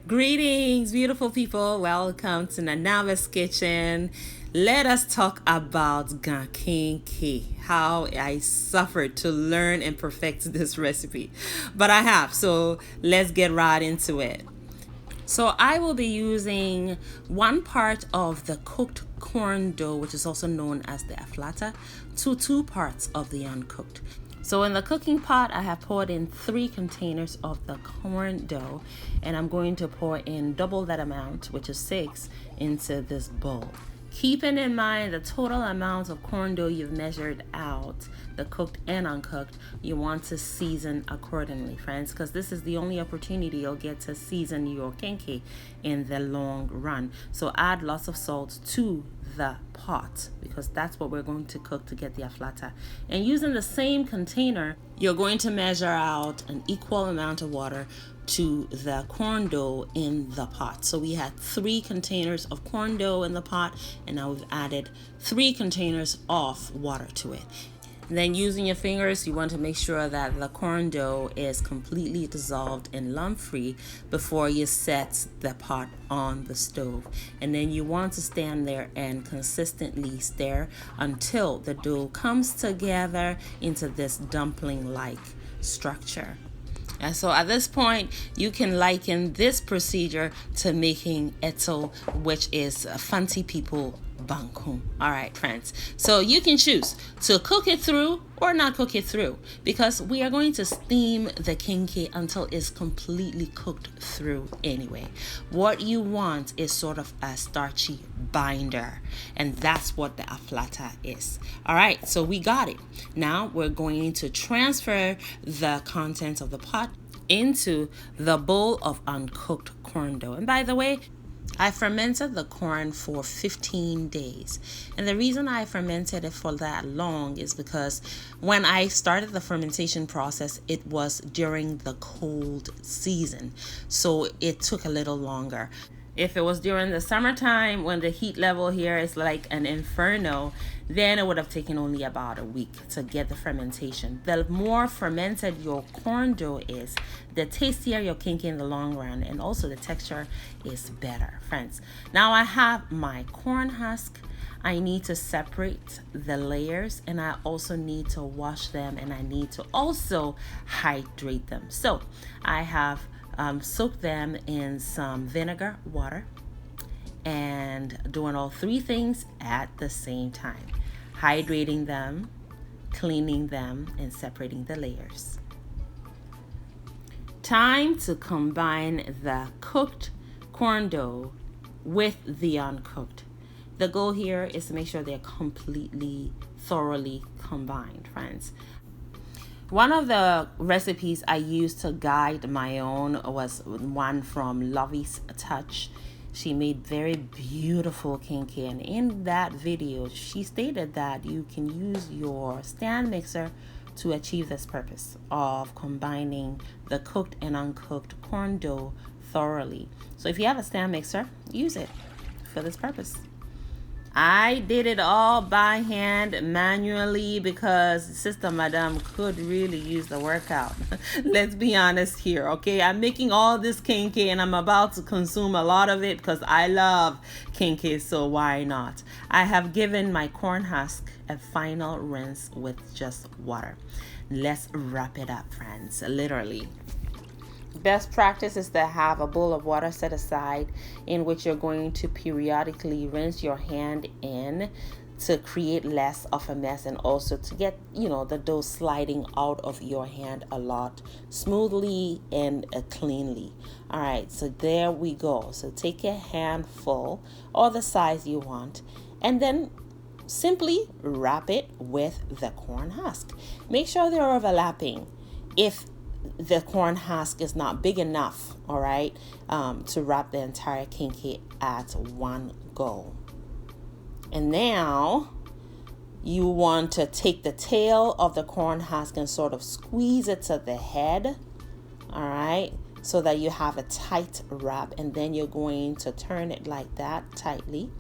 Greetings, beautiful people. Welcome to Nanaba's Kitchen. Let us talk about Kinky. How I suffered to learn and perfect this recipe. But I have, so let's get right into it. So I will be using 1 part of the cooked corn dough, which is also known as the aflata, to 2 parts of the uncooked. So in the cooking pot, I have poured in 3 containers of the corn dough, and I'm going to pour in double that amount, which is 6, into this bowl. Keeping in mind the total amount of corn dough you've measured out, the cooked and uncooked, you want to season accordingly, friends, because this is the only opportunity you'll get to season your kenkey in the long run. So add lots of salt to the pot because that's what we're going to cook to get the aflata. And using the same container, you're going to measure out an equal amount of water to the corn dough in the pot. So we had 3 containers of corn dough in the pot, and now we've added 3 containers of water to it. And then using your fingers, you want to make sure that the corn dough is completely dissolved and lump free before you set the pot on the stove. And then you want to stand there and consistently stir until the dough comes together into this dumpling-like structure. And so at this point, you can liken this procedure to making eto, which is fancy people bangkong. All right, friends. So you can choose to cook it through or not cook it through, because we are going to steam the kenkey until it's completely cooked through anyway. What you want is sort of a starchy binder, and that's what the aflata is. All right, so we got it. Now we're going to transfer the contents of the pot into the bowl of uncooked corn dough. And by the way, I fermented the corn for 15 days. And the reason I fermented it for that long is because when I started the fermentation process, it was during the cold season. So it took a little longer. If it was during the summertime when the heat level here is like an inferno, then it would have taken only about a week to get the fermentation. The more fermented your corn dough is, the tastier your kenkey in the long run, and also the texture is better, friends. Now I have my corn husk. I need to separate the layers, and I also need to wash them, and I need to also hydrate them. So I have soak them in some vinegar water and doing all 3 things at the same time: hydrating them, cleaning them, and separating the layers. Time to combine the cooked corn dough with the uncooked. The goal here is to make sure they're completely, thoroughly combined, friends. One of the recipes I used to guide my own was one from Lovey's Touch. She made very beautiful kenkey, and in that video she stated that you can use your stand mixer to achieve this purpose of combining the cooked and uncooked corn dough thoroughly. So if you have a stand mixer, use it for this purpose. I did it all by hand manually because Sister Madame could really use the workout. Let's be honest here, okay? I'm making all this kenkey and I'm about to consume a lot of it because I love kenkey, so why not? I have given my corn husk a final rinse with just water. Let's wrap it up, friends, literally. Best practice is to have a bowl of water set aside in which you're going to periodically rinse your hand in to create less of a mess, and also to get the dough sliding out of your hand a lot smoothly and cleanly. All right, so there we go. So take a handful or the size you want, and then simply wrap it with the corn husk. Make sure they're overlapping. If the corn husk is not big enough, all right, to wrap the entire kenkey at one go. And now you want to take the tail of the corn husk and sort of squeeze it to the head, all right, so that you have a tight wrap. And then you're going to turn it like that tightly,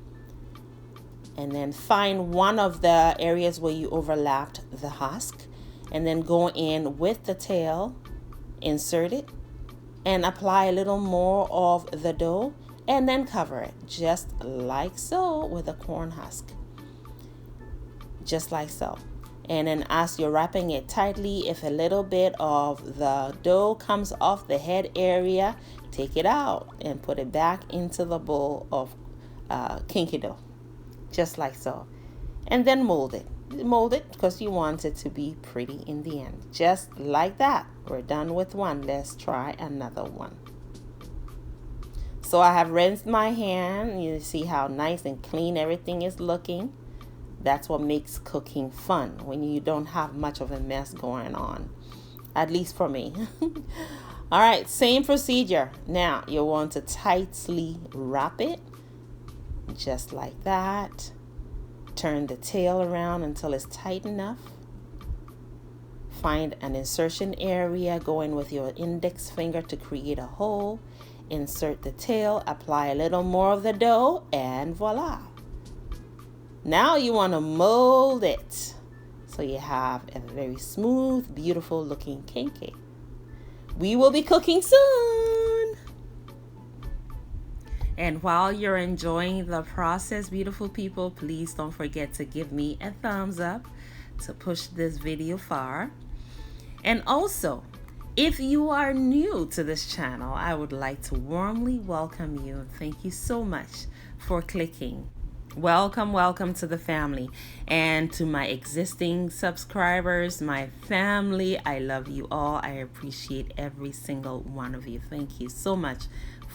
and then find one of the areas where you overlapped the husk, and then go in with the tail, insert it, and apply a little more of the dough and then cover it just like so with a corn husk. Just like so. And then as you're wrapping it tightly, if a little bit of the dough comes off the head area, take it out and put it back into the bowl of kinky dough. Just like so. And then mold it. Mold it because you want it to be pretty in the end. Just like that. We're done with one. Let's try another one. So I have rinsed my hand. You see how nice and clean everything is looking. That's what makes cooking fun, when you don't have much of a mess going on. At least for me. All right, same procedure. Now you want to tightly wrap it. Just like that. Turn the tail around until it's tight enough. Find an insertion area, go in with your index finger to create a hole. Insert the tail, apply a little more of the dough, and voila. Now you want to mold it so you have a very smooth, beautiful looking kinky. We will be cooking soon. And while you're enjoying the process, beautiful people, please don't forget to give me a thumbs up to push this video far. And also, if you are new to this channel, I would like to warmly welcome you. Thank you so much for clicking. Welcome to the family. And to my existing subscribers, my family, I love you all. I appreciate every single one of you. Thank you so much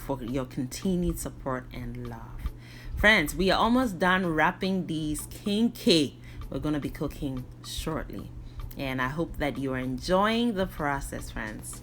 for your continued support and love. Friends, we are almost done wrapping these kinky. We're going to be cooking shortly. And I hope that you are enjoying the process, friends.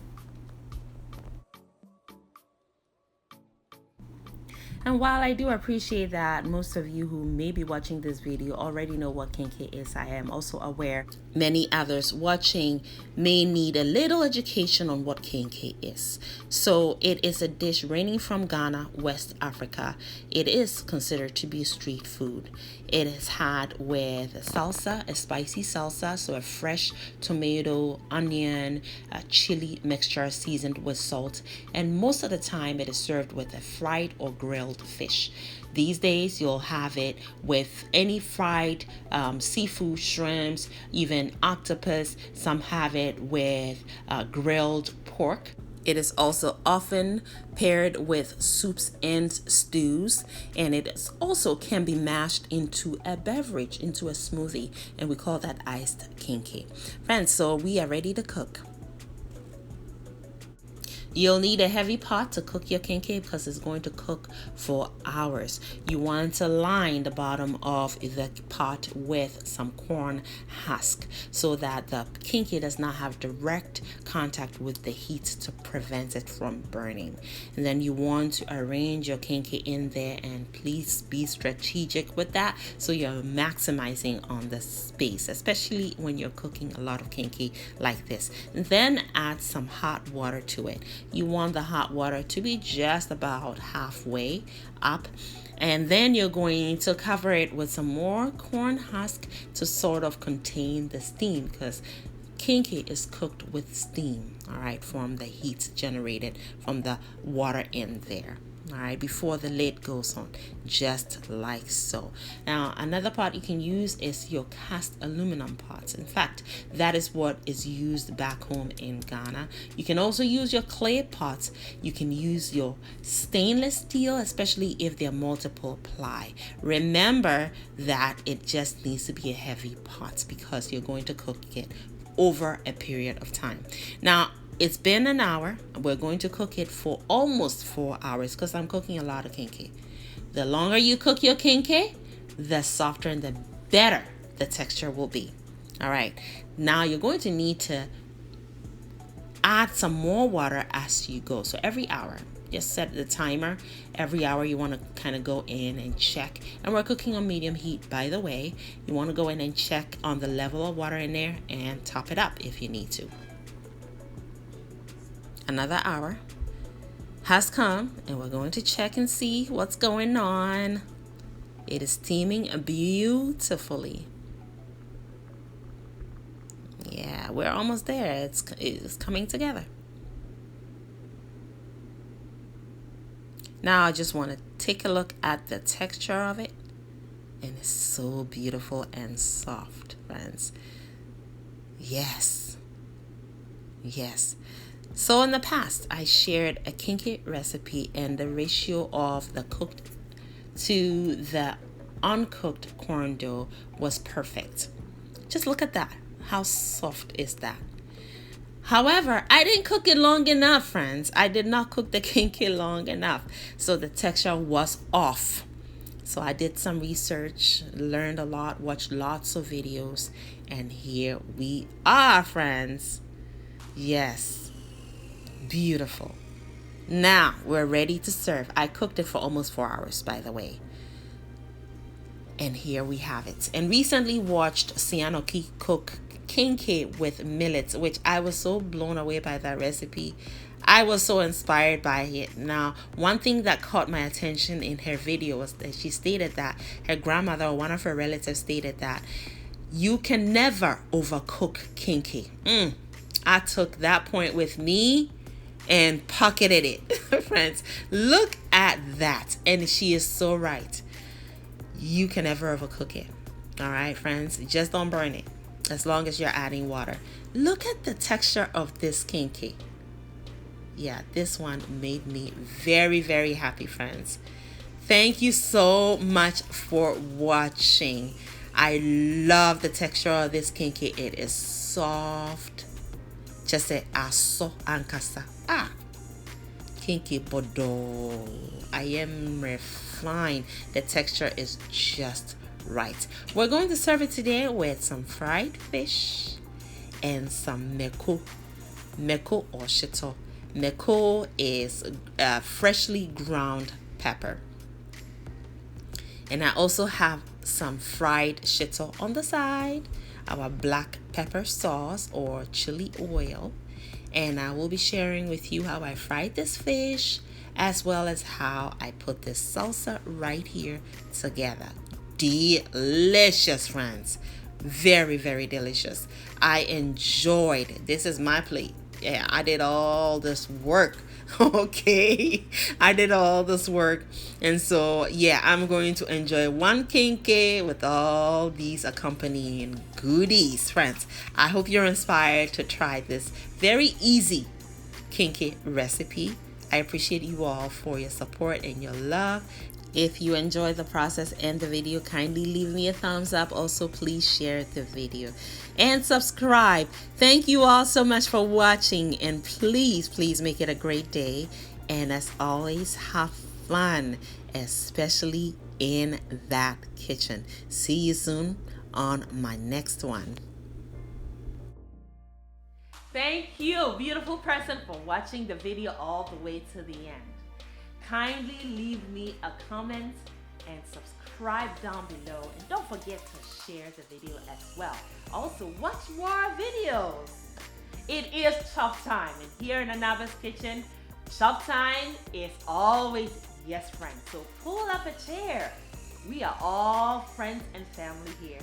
And while I do appreciate that most of you who may be watching this video already know what kenkey is, I am also aware many others watching may need a little education on what kenkey is. So it is a dish raining from Ghana, West Africa. It is considered to be street food. It is had with salsa, a spicy salsa, so a fresh tomato, onion, chili mixture seasoned with salt. And most of the time it is served with a fried or grilled fish. These days you'll have it with any fried seafood, shrimps, even octopus. Some have it with grilled pork. It is also often paired with soups and stews, and it is also can be mashed into a beverage, into a smoothie, and we call that iced kenkey. Friends, so we are ready to cook. You'll need a heavy pot to cook your kenkey because it's going to cook for hours. You want to line the bottom of the pot with some corn husk so that the kenkey does not have direct contact with the heat to prevent it from burning. And then you want to arrange your kenkey in there, and please be strategic with that so you're maximizing on the space, especially when you're cooking a lot of kenkey like this. And then add some hot water to it. You want the hot water to be just about halfway up, and then you're going to cover it with some more corn husk to sort of contain the steam, because kenkey is cooked with steam, all right, from the heat generated from the water in there. All right, before the lid goes on, just like so. Now, another pot you can use is your cast aluminum pots. In fact, that is what is used back home in Ghana. You can also use your clay pots. You can use your stainless steel, especially if they're multiple ply. Remember that it just needs to be a heavy pot because you're going to cook it over a period of time. Now, it's been an hour. We're going to cook it for almost 4 hours because I'm cooking a lot of kenkey. The longer you cook your kenkey, the softer and the better the texture will be. All right. Now you're going to need to add some more water as you go. So every hour, just set the timer. Every hour you want to kind of go in and check. And we're cooking on medium heat, by the way. You want to go in and check on the level of water in there and top it up if you need to. Another hour has come, and we're going to check and see what's going on. It is steaming beautifully. Yeah, we're almost there. It's coming together. Now I just want to take a look at the texture of it. And it's so beautiful and soft, friends. Yes. Yes. So in the past, I shared a kinky recipe, and the ratio of the cooked to the uncooked corn dough was perfect. Just look at that. How soft is that? However, I didn't cook it long enough, friends. I did not cook the kinky long enough. So the texture was off. So I did some research, learned a lot, watched lots of videos, and here we are, friends. Yes, beautiful. Now we're ready to serve. I cooked it for almost 4 hours, by the way. And here we have it. And recently watched Sianoki cook Kinky with millets, which I was so blown away by that recipe. I was so inspired by it. Now, one thing that caught my attention in her video was that she stated that her grandmother or one of her relatives stated that you can never overcook Kinky. I took that point with me and pocketed it. Friends, look at that. And she is so right. You can never overcook it. All right, friends, just don't burn it as long as you're adding water. Look at the texture of this Kinky. Yeah, this one made me very, very happy, friends. Thank you so much for watching. I love the texture of this Kinky. It is soft. Just say aso ankasa. Kinky bodo. I am refined. The texture is just right. We're going to serve it today with some fried fish and some meko. Meko or shito. Meko is freshly ground pepper. And I also have some fried shito on the side, our black pepper sauce or chili oil. And I will be sharing with you how I fried this fish, as well as how I put this salsa right here together. Delicious, friends. Very, very delicious. I enjoyed. This is my plate. Yeah, I did all this work. Okay, I did all this work, and so yeah, I'm going to enjoy one kinky with all these accompanying goodies, friends. I hope you're inspired to try this very easy kinky recipe. I appreciate you all for your support and your love. If you enjoyed the process and the video, kindly leave me a thumbs up. Also, please share the video and subscribe. Thank you all so much for watching, and please, please make it a great day. And as always, have fun, especially in that kitchen. See you soon on my next one. Thank you, beautiful person, for watching the video all the way to the end. Kindly leave me a comment and subscribe down below, and don't forget to share the video as well. Also, watch more videos. It is chop time, and here in Anaba's kitchen, chop time is always yes, friends. So pull up a chair. We are all friends and family here.